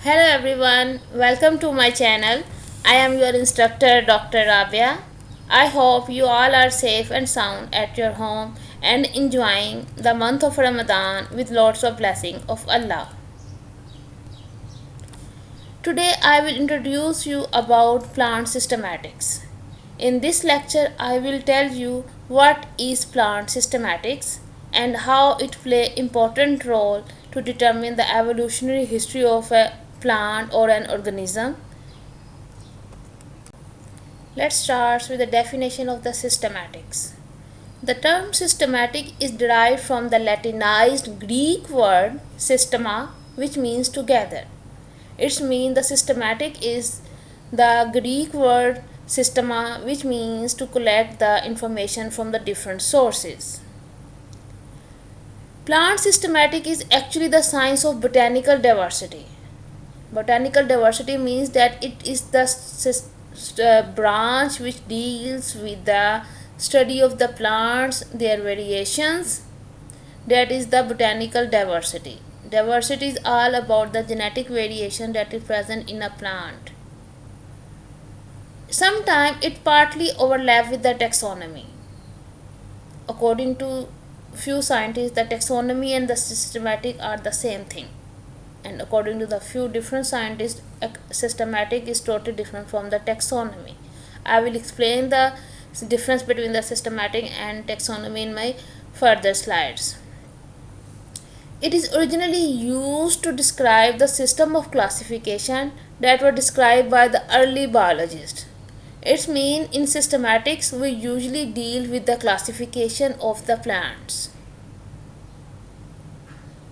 Hello everyone, welcome to my channel. I am your instructor Dr. Rabia. I hope you all are safe and sound at your home and enjoying the month of Ramadan with lots of blessing of Allah. Today I will introduce you about plant systematics. In this lecture I will tell you what is plant systematics and how it play important role to determine the evolutionary history of a plant or an organism. Let's start with the definition of the systematics. The term systematic is derived from the Latinized Greek word systema, which means together. Its mean the systematic is the Greek word systema, which means to collect the information from the different sources. Plant systematic is actually the science of botanical diversity. Botanical diversity means that it is the branch which deals with the study of the plants, their variations. That is the botanical diversity. Diversity is all about the genetic variation that is present in a plant. Sometimes it partly overlaps with the taxonomy. According to few scientists, the taxonomy and the systematic are the same thing. And according to the few different scientists, systematic is totally different from the taxonomy. I will explain the difference between the systematic and taxonomy in my further slides. It is originally used to describe the system of classification that were described by the early biologists. Its mean in systematics we usually deal with the classification of the plants.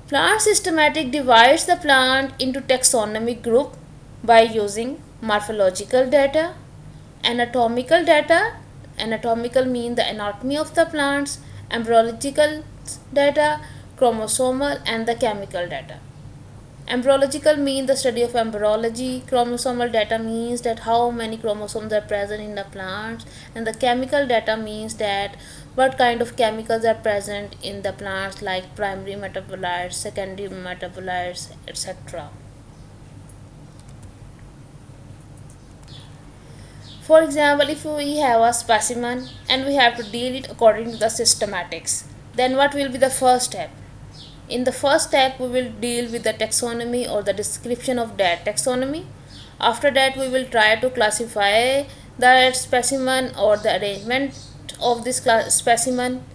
Plant systematic divides the plant into taxonomic group by using morphological data, anatomical data. Anatomical mean the anatomy of the plants, embryological data, chromosomal and the chemical data. Embryological mean the study of embryology. Chromosomal data means that how many chromosomes are present in the plants, and the chemical data means that what kind of chemicals are present in the plants, like primary metabolites, secondary metabolites, etc. For example, if we have a specimen and we have to deal it according to the systematics, then what will be the first step? In the first step, we will deal with the taxonomy or the description of that taxonomy. After that, we will try to classify the specimen or the arrangement of this specimen,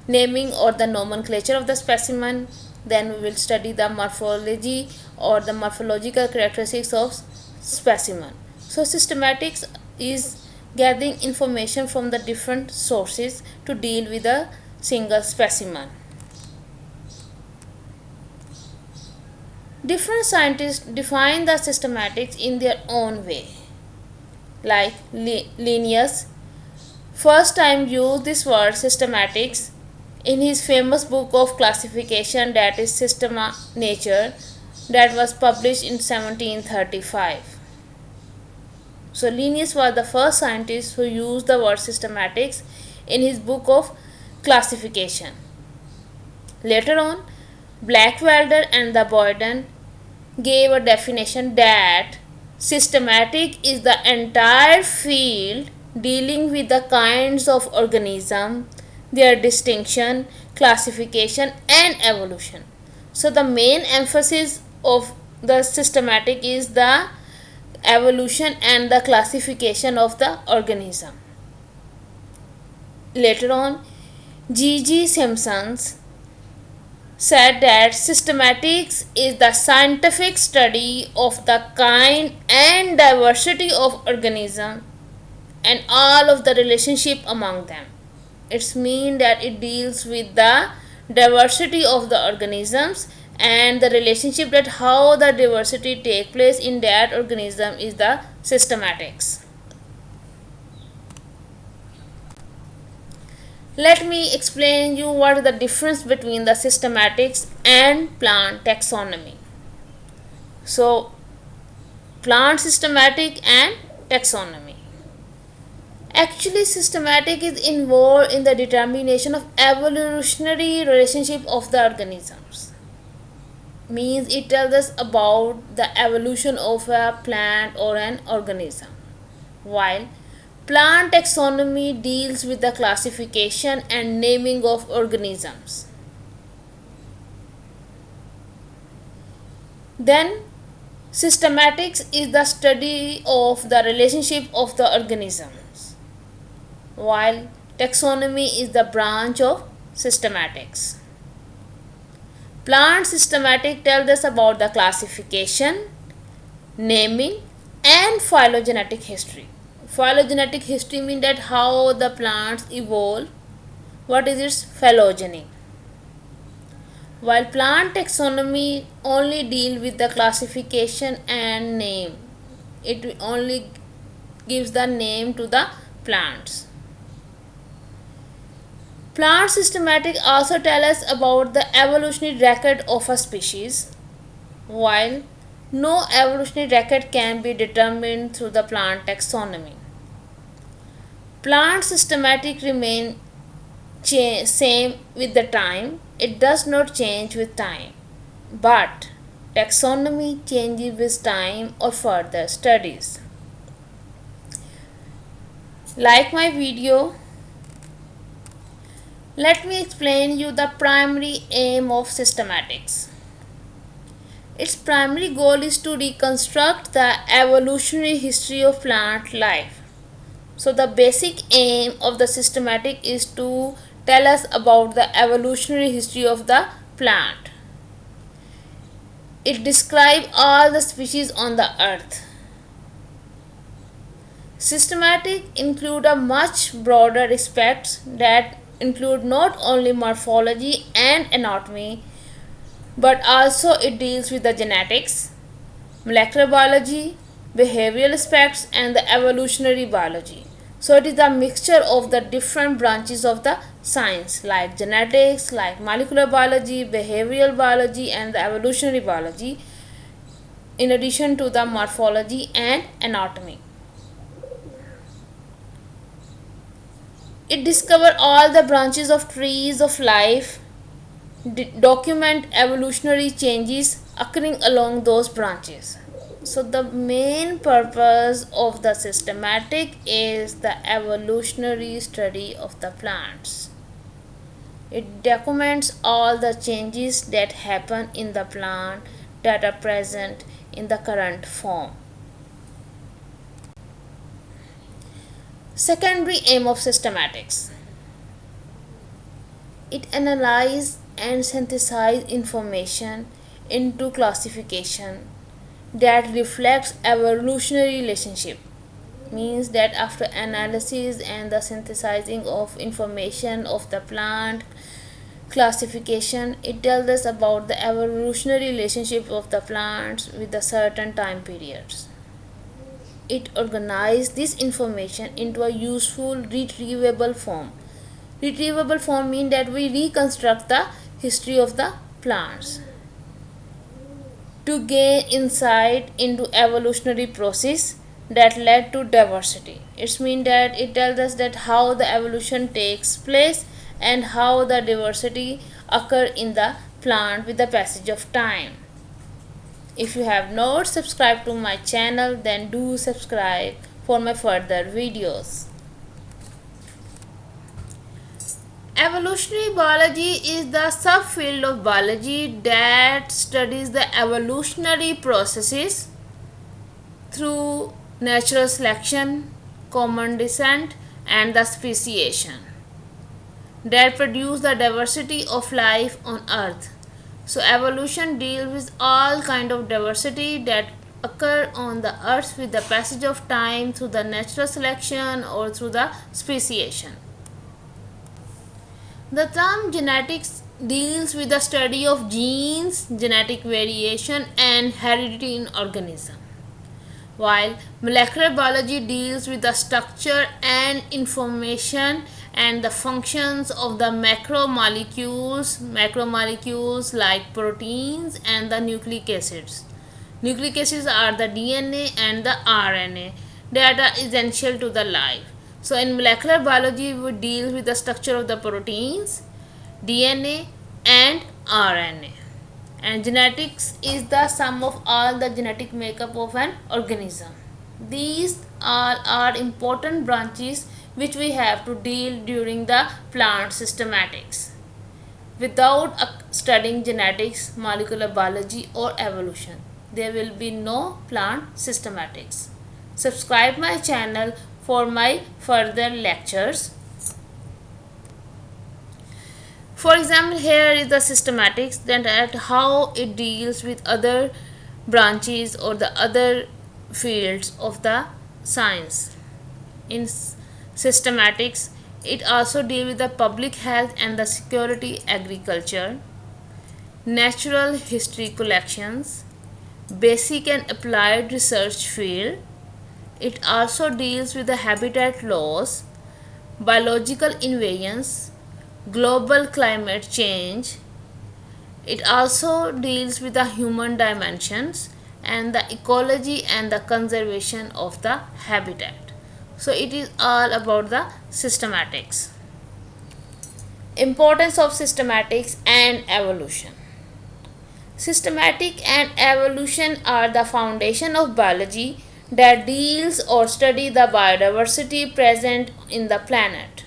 naming or the nomenclature of the specimen. Then we will study the morphology or the morphological characteristics of specimen. So systematics is gathering information from the different sources to deal with a single specimen. Different scientists define the systematics in their own way. Like Linnaeus first time used this word systematics in his famous book of classification, that is Systema Nature, that was published in 1735. So Linnaeus was the first scientist who used the word systematics in his book of classification. Later on, Blackwelder and the Boyden gave a definition that systematic is the entire field dealing with the kinds of organism, their distinction, classification and evolution. So the main emphasis of the systematic is the evolution and the classification of the organism. Later on, G.G. Simpson said that systematics is the scientific study of the kind and diversity of organisms and all of the relationship among them. It's mean that it deals with the diversity of the organisms and the relationship that how the diversity take place in that organism is the systematics. Let me explain you what is the difference between the systematics and plant taxonomy. So, plant systematic and taxonomy. Actually, systematic is involved in the determination of evolutionary relationship of the organisms. means it tells us about the evolution of a plant or an organism, while plant taxonomy deals with the classification and naming of organisms. Then systematics is the study of the relationship of the organisms, while taxonomy is the branch of systematics. Plant systematic tells us about the classification, naming, and phylogenetic history. Phylogenetic history means that how the plants evolve, what is its phylogeny. While plant taxonomy only deal with the classification and name, it only gives the name to the plants. Plant systematic also tell us about the evolutionary record of a species, while no evolutionary record can be determined through the plant taxonomy. Plant systematic remain same with the time, it does not change with time, but taxonomy changes with time or further studies. Like my video, let me explain you the primary aim of systematics. Its primary goal is to reconstruct the evolutionary history of plant life. So the basic aim of the systematic is to tell us about the evolutionary history of the plant. It describes all the species on the earth. Systematic include a much broader aspects that include not only morphology and anatomy, but also it deals with the genetics, molecular biology, behavioral aspects, and the evolutionary biology. So it is a mixture of the different branches of the science like genetics, like molecular biology, behavioral biology, and the evolutionary biology, in addition to the morphology and anatomy. It discovers all the branches of trees of life, document evolutionary changes occurring along those branches. So the main purpose of the systematic is the evolutionary study of the plants. It documents all the changes that happen in the plant that are present in the current form. Secondary aim of systematics. It analyzes and synthesizes information into classification that reflects evolutionary relationship, means that after analysis and the synthesizing of information of the plant classification, it tells us about the evolutionary relationship of the plants with the certain time periods. It organizes this information into a useful retrievable form. Retrievable form means that we reconstruct the history of the plants to gain insight into evolutionary process that led to diversity. It means that it tells us that how the evolution takes place and how the diversity occur in the plant with the passage of time. If you have not subscribed to my channel, then do subscribe for my further videos. Evolutionary biology is the subfield of biology that studies the evolutionary processes through natural selection, common descent, and the speciation that produce the diversity of life on earth. So evolution deals with all kind of diversity that occur on the earth with the passage of time through the natural selection or through the speciation. The term genetics deals with the study of genes, genetic variation, and heredity in organism, while molecular biology deals with the structure and information and the functions of the macromolecules like proteins and the nucleic acids. Nucleic acids are the DNA and the RNA that are essential to the life. So in molecular biology, we deal with the structure of the proteins, DNA, and RNA. and genetics is the sum of all the genetic makeup of an organism. These all are important branches which we have to deal during the plant systematics. Without studying genetics, molecular biology or evolution, there will be no plant systematics. Subscribe my channel for my further lectures. For example, here is the systematics, then at how it deals with other branches or the other fields of the science. In systematics, it also deals with the public health and the security, agriculture, natural history collections, basic and applied research field. It also deals with the habitat loss, biological invariance, global climate change. It also deals with the human dimensions and the ecology and the conservation of the habitat. So it is all about the systematics. Importance of systematics and evolution. Systematic and evolution are the foundation of biology that deals or study the biodiversity present in the planet.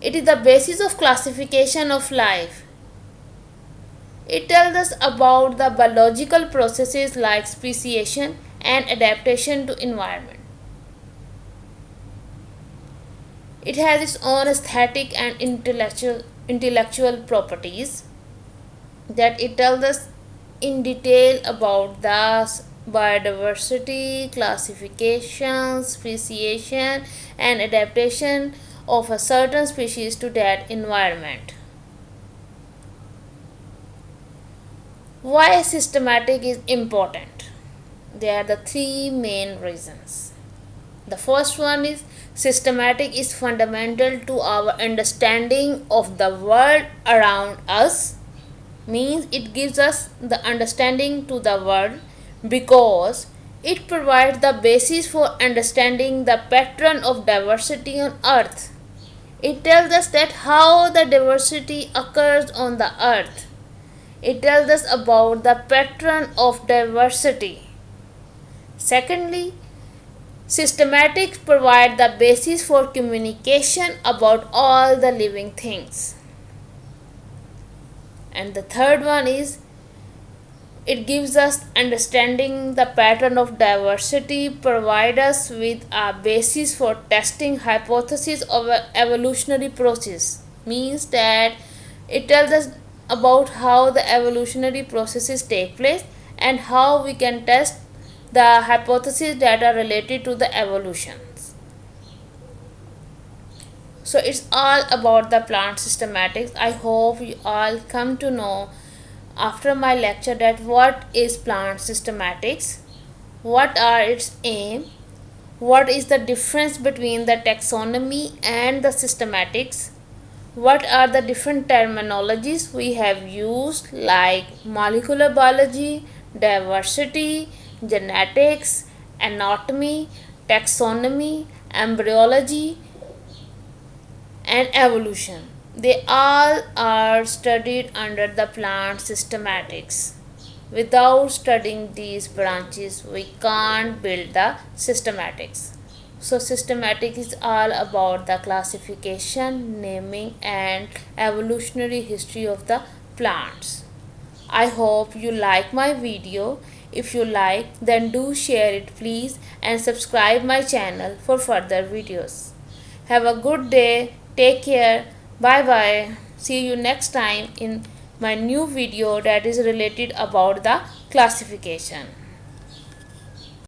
It is the basis of classification of life. It tells us about the biological processes like speciation and adaptation to environment. It has its own aesthetic and intellectual properties that it tells us in detail about the biodiversity, classification, speciation and adaptation of a certain species to that environment. Why systematic is important? There are the three main reasons. The first one is systematic is fundamental to our understanding of the world around us, means it gives us the understanding to the world because it provides the basis for understanding the pattern of diversity on earth. It tells us that how the diversity occurs on the earth. It tells us about the pattern of diversity. Secondly, systematics provide the basis for communication about all the living things. And the third one is it gives us understanding the pattern of diversity, provide us with a basis for testing hypothesis of an evolutionary process, means that it tells us about how the evolutionary processes take place and how we can test the hypotheses that are related to the evolutions. So it's all about the plant systematics. I hope you all come to know after my lecture that what is plant systematics, what are its aim, what is the difference between the taxonomy and the systematics, what are the different terminologies we have used like molecular biology, diversity, genetics, anatomy, taxonomy, embryology and evolution. They all are studied under the plant systematics. Without studying these branches, we can't build the systematics. So systematic is all about the classification, naming and evolutionary history of the plants. I hope you like my video. If you like, then do share it please and subscribe my channel for further videos. Have a good day. Take care. Bye bye. See you next time in my new video that is related about the classification.